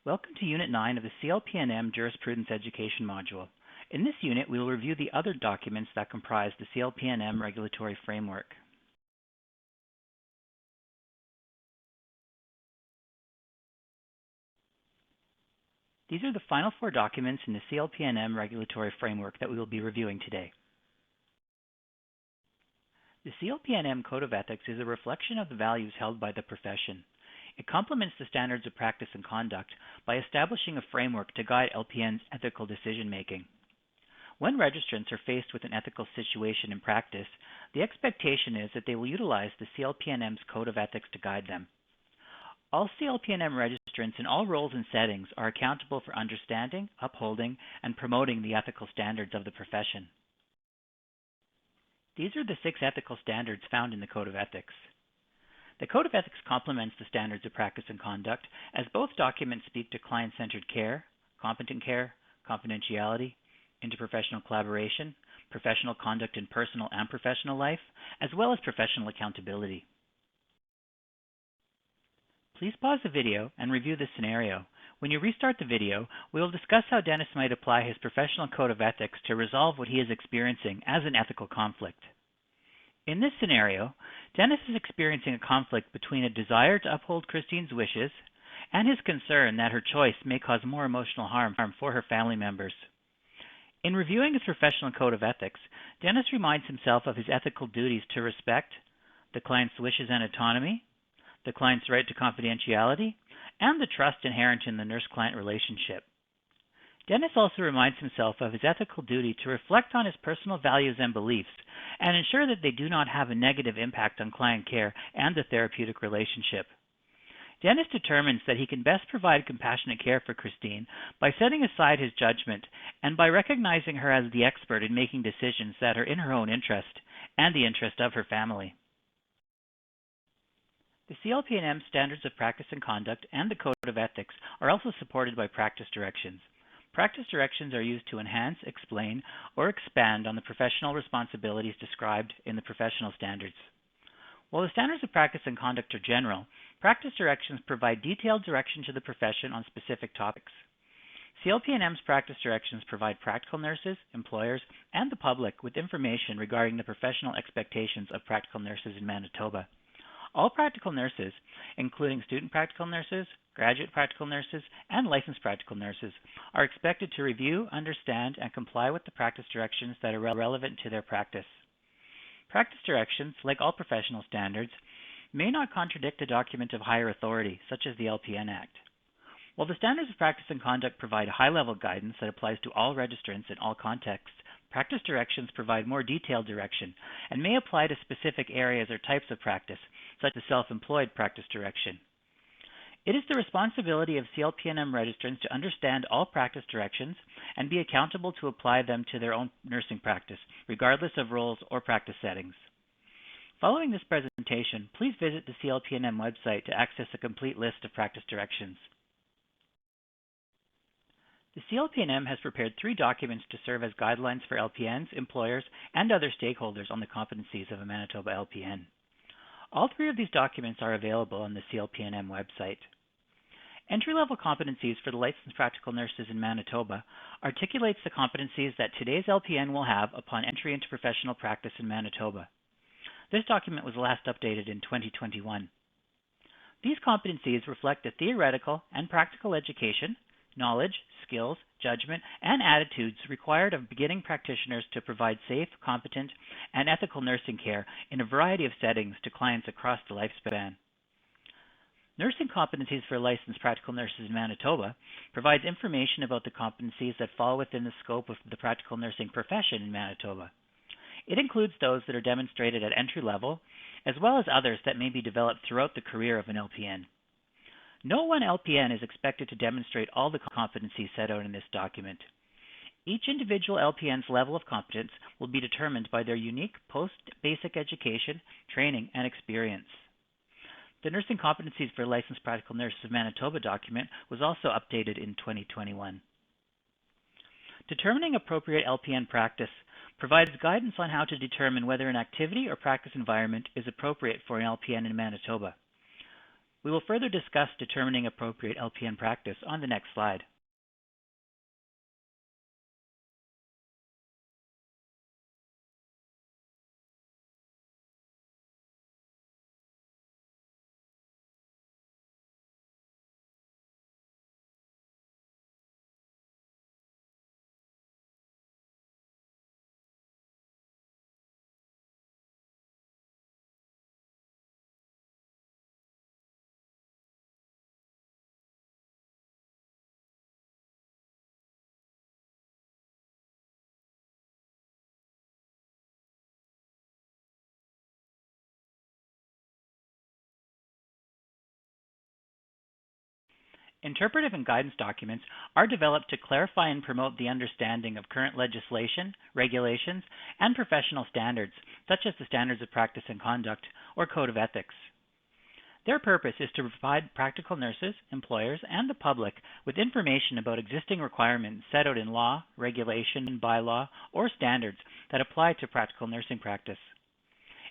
Welcome to Unit 9 of the CLPNM Jurisprudence Education module. In this unit, we will review the other documents that comprise the CLPNM regulatory framework. These are the final four documents in the CLPNM regulatory framework that we will be reviewing today. The CLPNM Code of Ethics is a reflection of the values held by the profession. It complements the standards of practice and conduct by establishing a framework to guide LPN's ethical decision-making. When registrants are faced with an ethical situation in practice, the expectation is that they will utilize the CLPNM's Code of Ethics to guide them. All CLPNM registrants in all roles and settings are accountable for understanding, upholding, and promoting the ethical standards of the profession. These are the 6 ethical standards found in the Code of Ethics. The Code of Ethics complements the standards of practice and conduct, as both documents speak to client-centered care, confidentiality, interprofessional collaboration, professional conduct in personal and professional life, as well as professional accountability. Please pause the video and review this scenario. When you restart the video, we will discuss how Dennis might apply his professional code of ethics to resolve what he is experiencing as an ethical conflict. In this scenario, Dennis is experiencing a conflict between a desire to uphold Christine's wishes and his concern that her choice may cause more emotional harm for her family members. In reviewing his professional code of ethics, Dennis reminds himself of his ethical duties to respect the client's wishes and autonomy, the client's right to confidentiality, and the trust inherent in the nurse-client relationship. Dennis also reminds himself of his ethical duty to reflect on his personal values and beliefs and ensure that they do not have a negative impact on client care and the therapeutic relationship. Dennis determines that he can best provide compassionate care for Christine by setting aside his judgment and by recognizing her as the expert in making decisions that are in her own interest and the interest of her family. The CLPNM Standards of Practice and Conduct and the Code of Ethics are also supported by practice directions. Practice directions are used to enhance, explain, or expand on the professional responsibilities described in the professional standards. While the standards of practice and conduct are general, practice directions provide detailed direction to the profession on specific topics. CLPNM's practice directions provide practical nurses, employers, and the public with information regarding the professional expectations of practical nurses in Manitoba. All practical nurses, including student practical nurses, graduate practical nurses, and licensed practical nurses, are expected to review, understand, and comply with the practice directions that are relevant to their practice. Practice directions, like all professional standards, may not contradict a document of higher authority, such as the LPN Act. While the standards of practice and conduct provide high-level guidance that applies to all registrants in all contexts, practice directions provide more detailed direction and may apply to specific areas or types of practice, such as self-employed practice direction. It is the responsibility of CLPNM registrants to understand all practice directions and be accountable to apply them to their own nursing practice, regardless of roles or practice settings. Following this presentation, please visit the CLPNM website to access a complete list of practice directions. The CLPNM has prepared 3 documents to serve as guidelines for LPNs, employers, and other stakeholders on the competencies of a Manitoba LPN. All 3 of these documents are available on the CLPNM website. Entry-level competencies for the licensed practical nurses in Manitoba articulates the competencies that today's LPN will have upon entry into professional practice in Manitoba. This document was last updated in 2021. These competencies reflect the theoretical and practical education, knowledge, skills, judgment, and attitudes required of beginning practitioners to provide safe, competent, and ethical nursing care in a variety of settings to clients across the lifespan. Nursing competencies for licensed practical nurses in Manitoba provides information about the competencies that fall within the scope of the practical nursing profession in Manitoba. It includes those that are demonstrated at entry level, as well as others that may be developed throughout the career of an LPN. No one LPN is expected to demonstrate all the competencies set out in this document. Each individual LPN's level of competence will be determined by their unique post-basic education, training, and experience. The Nursing Competencies for Licensed Practical Nurses of Manitoba document was also updated in 2021. Determining appropriate LPN practice provides guidance on how to determine whether an activity or practice environment is appropriate for an LPN in Manitoba. We will further discuss determining appropriate LPN practice on the next slide. Interpretive and guidance documents are developed to clarify and promote the understanding of current legislation, regulations, and professional standards, such as the Standards of Practice and Conduct or Code of Ethics. Their purpose is to provide practical nurses, employers, and the public with information about existing requirements set out in law, regulation, bylaw, or standards that apply to practical nursing practice.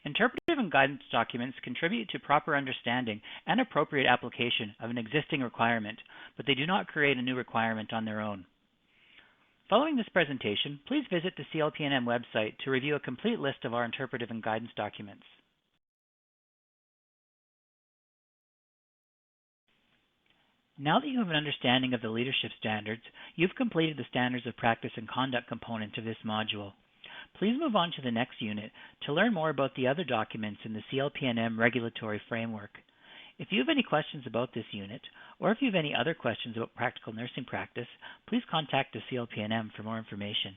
Interpretive and guidance documents contribute to proper understanding and appropriate application of an existing requirement, but they do not create a new requirement on their own. Following this presentation, please visit the CLPNM website to review a complete list of our interpretive and guidance documents. Now that you have an understanding of the leadership standards, you've completed the Standards of Practice and Conduct component of this module. Please move on to the next unit to learn more about the other documents in the CLPNM regulatory framework. If you have any questions about this unit, or if you have any other questions about practical nursing practice, please contact the CLPNM for more information.